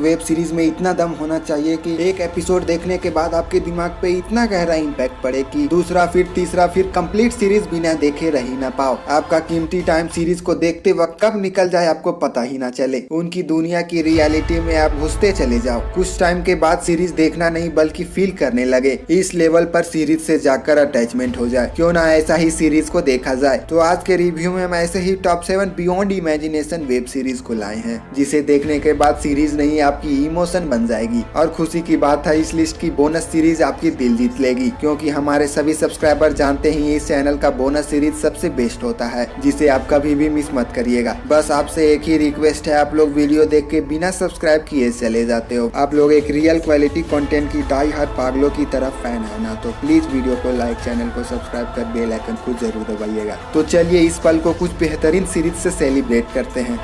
Web series में इतना दम होना चाहिए कि एक एपिसोड देखने के बाद आपके दिमाग पे इतना गहरा इम्पैक्ट पड़े कि दूसरा फिर तीसरा फिर कंप्लीट सीरीज बिना देखे रह ही ना पाओ। आपका कीमती टाइम सीरीज को देखते वक्त कब निकल जाए आपको पता ही ना चले। उनकी दुनिया की रियलिटी में आप घुसते चले जाओ। कुछ टाइम के बाद सीरीज देखना नहीं बल्कि फील करने लगे। इस लेवल पर सीरीज से जाकर अटैचमेंट हो जाए। क्यों ना ऐसा ही सीरीज को देखा जाए। तो आज के रिव्यू में हम ऐसे ही top 7 beyond imagination web series को लाए हैं, जिसे देखने के बाद सीरीज नहीं आपकी इमोशन बन जाएगी। और खुशी की बात है, इस लिस्ट की बोनस सीरीज आपकी दिल जीत लेगी, क्योंकि हमारे सभी सब्सक्राइबर जानते ही इस चैनल का बोनस सीरीज सबसे बेस्ट होता है, जिसे आप कभी भी मिस मत करिएगा। बस आपसे एक ही रिक्वेस्ट है, आप लोग वीडियो देख के बिना सब्सक्राइब किए चले जाते हो। आप लोग एक रियल क्वालिटी कंटेंट की डाई हार्ड पागलों की तरफ फैन है ना, तो प्लीज वीडियो को लाइक, चैनल को सब्सक्राइब कर बेल आइकन को जरूर दबाइएगा। तो चलिए इस पल को कुछ बेहतरीन सीरीज से सेलिब्रेट करते हैं।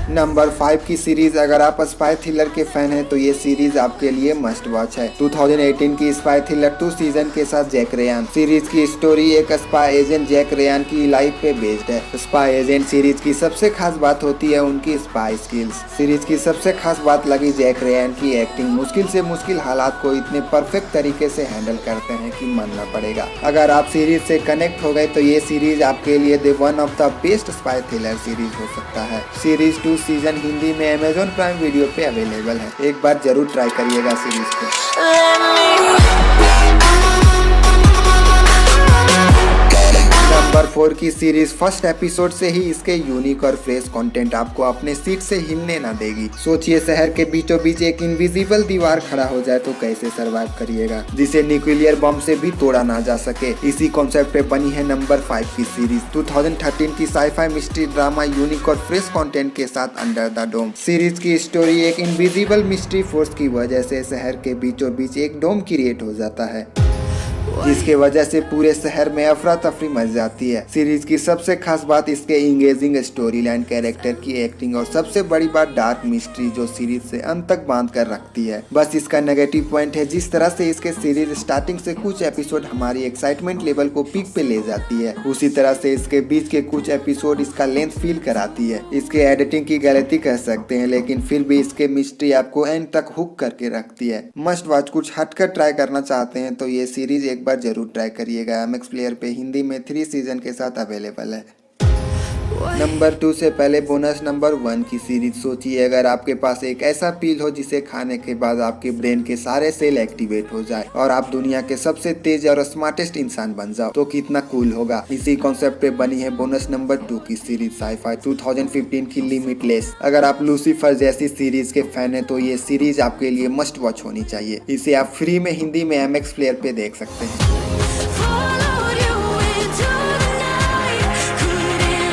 नंबर 5 की सीरीज, अगर आप स्पाई थ्रिलर के फैन हैं तो ये सीरीज आपके लिए मस्ट वॉच है। 2018 की स्पाई थ्रिलर 2 सीजन के साथ जैक रेयान। सीरीज की स्टोरी एक स्पाई एजेंट जैक रेयान की लाइफ पे बेस्ड है। स्पाई एजेंट सीरीज की सबसे खास बात होती है उनकी स्पाई स्किल्स। सीरीज की सबसे खास बात लगी जैक रेयान की एक्टिंग। मुश्किल से मुश्किल हालात को इतने परफेक्ट तरीके से हैंडल करते हैं कि मानना पड़ेगा। अगर आप सीरीज से कनेक्ट हो गए तो ये सीरीज आपके लिए one of the best spy thriller series हो सकता है। सीरीज 2 सीजन हिंदी में अमेजॉन प्राइम वीडियो पे अवेलेबल है। एक बार जरूर ट्राई करिएगा सीरीज को। नंबर 4 की सीरीज, फर्स्ट एपिसोड से ही इसके यूनिक और फ्रेश कंटेंट आपको अपने सीट से हिलने ना देगी। सोचिए शहर के बीचों बीच एक इनविजिबल दीवार खड़ा हो जाए तो कैसे सरवाइव करिएगा, जिसे न्यूक्लियर बम से भी तोड़ा ना जा सके। इसी कॉन्सेप्ट पे बनी है नंबर 5 की सीरीज। 2013 की साइफाई मिस्ट्री ड्रामा यूनिक और फ्रेश कंटेंट के साथ अंडर द डोम। सीरीज की स्टोरी एक इनविजिबल मिस्ट्री फोर्स की वजह से शहर के बीचों बीच एक डोम क्रिएट हो जाता है, जिसके वजह से पूरे शहर में अफरा तफरी मच जाती है। सीरीज की सबसे खास बात इसके इंगेजिंग स्टोरी लाइन, कैरेक्टर की एक्टिंग और सबसे बड़ी बात डार्क मिस्ट्री जो सीरीज से अंत तक बांध कर रखती है। बस इसका नेगेटिव पॉइंट है जिस तरह से इसके सीरीज स्टार्टिंग से कुछ एपिसोड हमारी एक्साइटमेंट लेवल को पीक पे ले जाती है, उसी तरह से इसके बीच के कुछ एपिसोड इसका लेंथ फील कराती है। इसके एडिटिंग की गलती कह सकते हैं, लेकिन फिर भी इसके मिस्ट्री आपको एंड तक हुक करके रखती है। Must watch. कुछ हटकर ट्राई करना चाहते हैं तो ये सीरीज एक बार जरूर ट्राई करिएगा। एमएक्स प्लेयर पे हिंदी में 3 सीजन के साथ अवेलेबल है। नंबर 2 से पहले बोनस नंबर 1 की सीरीज। सोचिए अगर आपके पास एक ऐसा पील हो जिसे खाने के बाद आपके ब्रेन के सारे सेल एक्टिवेट हो जाए और आप दुनिया के सबसे तेज और स्मार्टेस्ट इंसान बन जाओ तो कितना कूल होगा। इसी कॉन्सेप्ट पे बनी है बोनस नंबर 2 की सीरीज साइफाई 2015 की लिमिटलेस। अगर आप लूसीफर जैसी सीरीज के फैन है तो ये सीरीज आपके लिए मस्ट वॉच होनी चाहिए। इसे आप फ्री में हिंदी में एमएक्स प्लेयर पे देख सकते हैं।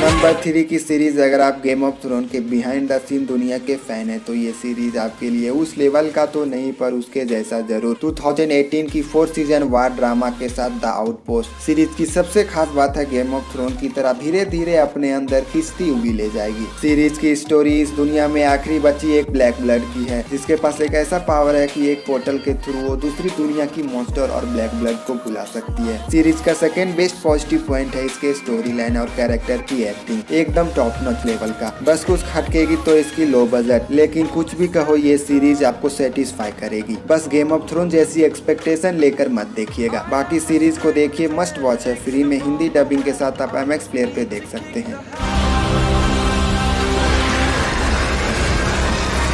नंबर 3 की सीरीज, अगर आप गेम ऑफ थ्रोन के बिहाइंड द सीन दुनिया के फैन है तो ये सीरीज आपके लिए उस लेवल का तो नहीं पर उसके जैसा जरूर। 2018 की 4 सीजन वार ड्रामा के साथ द आउटपोस्ट। सीरीज की सबसे खास बात है गेम ऑफ थ्रोन की तरह धीरे धीरे अपने अंदर खींचती हुई ले जाएगी। सीरीज की स्टोरी इस दुनिया में आखिरी बची एक ब्लैक ब्लड की है, जिसके पास एक ऐसा पावर है कि एक पोर्टल के थ्रू वो दूसरी दुनिया की मॉन्स्टर और ब्लैक ब्लड को बुला सकती है। सीरीज का सेकेंड बेस्ट पॉजिटिव पॉइंट है इसके स्टोरी लाइन और कैरेक्टर की एक्टिंग, एकदम टॉप नॉच लेवल का। बस कुछ खटकेगी तो इसकी लो बजट, लेकिन कुछ भी कहो ये सीरीज आपको सेटिस्फाई करेगी। बस गेम ऑफ थ्रोन जैसी एक्सपेक्टेशन लेकर मत देखिएगा। बाकी सीरीज को देखिए, मस्ट वॉच है। फ्री में हिंदी डबिंग के साथ आप एमएक्स प्लेयर पे देख सकते हैं।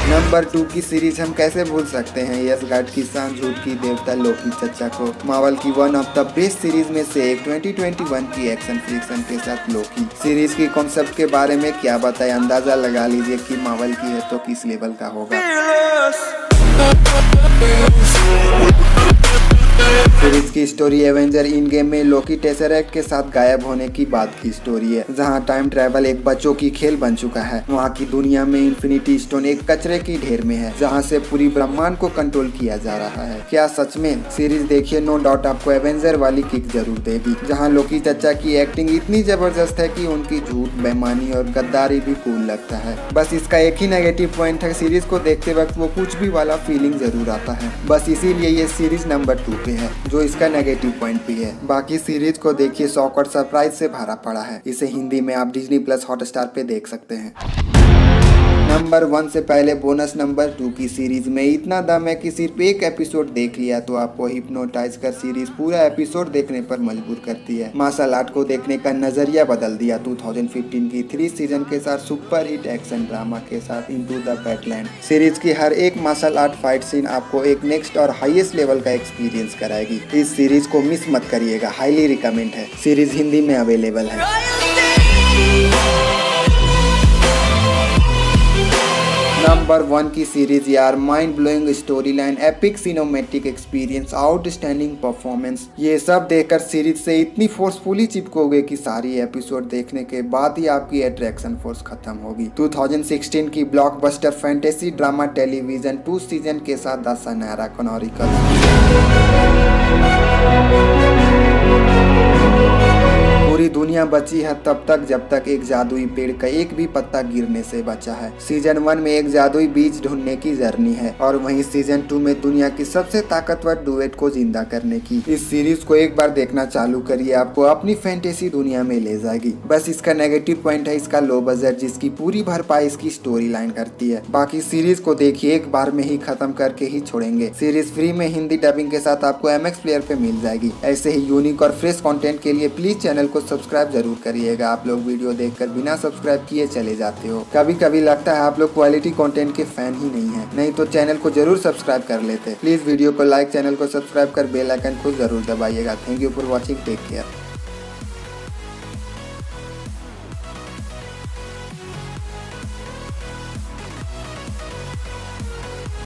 नंबर 2 की सीरीज हम कैसे भूल सकते हैं यसगार्ड की शान, झूठ की देवता लोकी चचा को। मार्वल की one of the best series में से एक 2021 की एक्शन फ्रिक्शन के साथ लोकी। सीरीज की कॉन्सेप्ट के बारे में क्या बताएं, अंदाजा लगा लीजिए कि मार्वल की है तो किस लेवल का होगा। सीरीज की स्टोरी एवेंजर इन गेम में लोकी टेसरेक्ट के साथ गायब होने की बात की स्टोरी है, जहां टाइम ट्रैवल एक बच्चों की खेल बन चुका है। वहां की दुनिया में इन्फिनिटी स्टोन एक कचरे की ढेर में है, जहां से पूरी ब्रह्मांड को कंट्रोल किया जा रहा है। क्या सच में? सीरीज देखिए, नो डाउट आपको एवेंजर वाली किक जरूर देगी, जहाँ लोकी चचा की एक्टिंग इतनी जबरदस्त है कि उनकी झूठ, बेईमानी और गद्दारी भी कूल लगता है। बस इसका एक ही नेगेटिव पॉइंट है, सीरीज को देखते वक्त वो कुछ भी वाला फीलिंग जरूर आता है। बस इसीलिए ये सीरीज नंबर 2 पे है। जो इसका इसका नेगेटिव पॉइंट भी है। बाकी सीरीज को देखिए, शॉक और सरप्राइज से भरा पड़ा है। इसे हिंदी में आप डिज्नी प्लस हॉटस्टार पे देख सकते हैं। नंबर 1 से पहले बोनस नंबर 2 की सीरीज में इतना दम है कि सिर्फ एक एपिसोड देख लिया तो आपको हिप्नोटाइज कर सीरीज पूरा एपिसोड देखने पर मजबूर करती है। मार्शल आर्ट को देखने का नजरिया बदल दिया। 2015 की 3 सीजन के साथ सुपर हिट एक्शन ड्रामा के साथ इनटू द बैटलैंड सीरीज की हर एक मार्शल आर्ट फाइट सीन आपको एक नेक्स्ट और हाईएस्ट लेवल का एक्सपीरियंस कराएगी। इस सीरीज को मिस मत करिएगा, हाईली रिकमेंड है। सीरीज हिंदी में अवेलेबल है। नंबर 1 की सीरीज यार, mind blowing story line, epic cinematic experience, outstanding performance, ये सब देखकर सीरीज से इतनी फोर्सफुली चिपकोगे कि सारी एपिसोड देखने के बाद ही आपकी अट्रैक्शन फोर्स खत्म होगी। 2016 की blockbuster fantasy drama television 2 season के साथ द सनारा क्रॉनिकल्स। पूरी दुनिया बची है तब तक जब तक एक जादुई पेड़ का एक भी पत्ता गिरने से बचा है। सीजन 1 में एक जादुई बीज ढूंढने की जर्नी है और वहीं सीजन 2 में दुनिया की सबसे ताकतवर डुएट को जिंदा करने की। इस सीरीज को एक बार देखना चालू करिए, आपको अपनी फैंटेसी दुनिया में ले जाएगी। बस इसका नेगेटिव पॉइंट है इसका लो बजट, जिसकी पूरी भरपाई इसकी स्टोरी लाइन करती है। बाकी सीरीज को देखिए, एक बार में ही खत्म करके ही छोड़ेंगे। सीरीज फ्री में हिंदी डबिंग के साथ आपको MX प्लेयर पे मिल जाएगी। ऐसे ही यूनिक और फ्रेश कंटेंट के लिए प्लीज चैनल को सब्सक्राइब जरूर करिएगा। आप लोग वीडियो देखकर बिना सब्सक्राइब किए चले जाते हो। कभी कभी लगता है आप लोग क्वालिटी कंटेंट के फैन ही नहीं है, नहीं तो चैनल को जरूर सब्सक्राइब कर लेते। प्लीज वीडियो को लाइक, चैनल को सब्सक्राइब कर बेल आइकन को जरूर दबाइएगा। Thank you for watching, take care.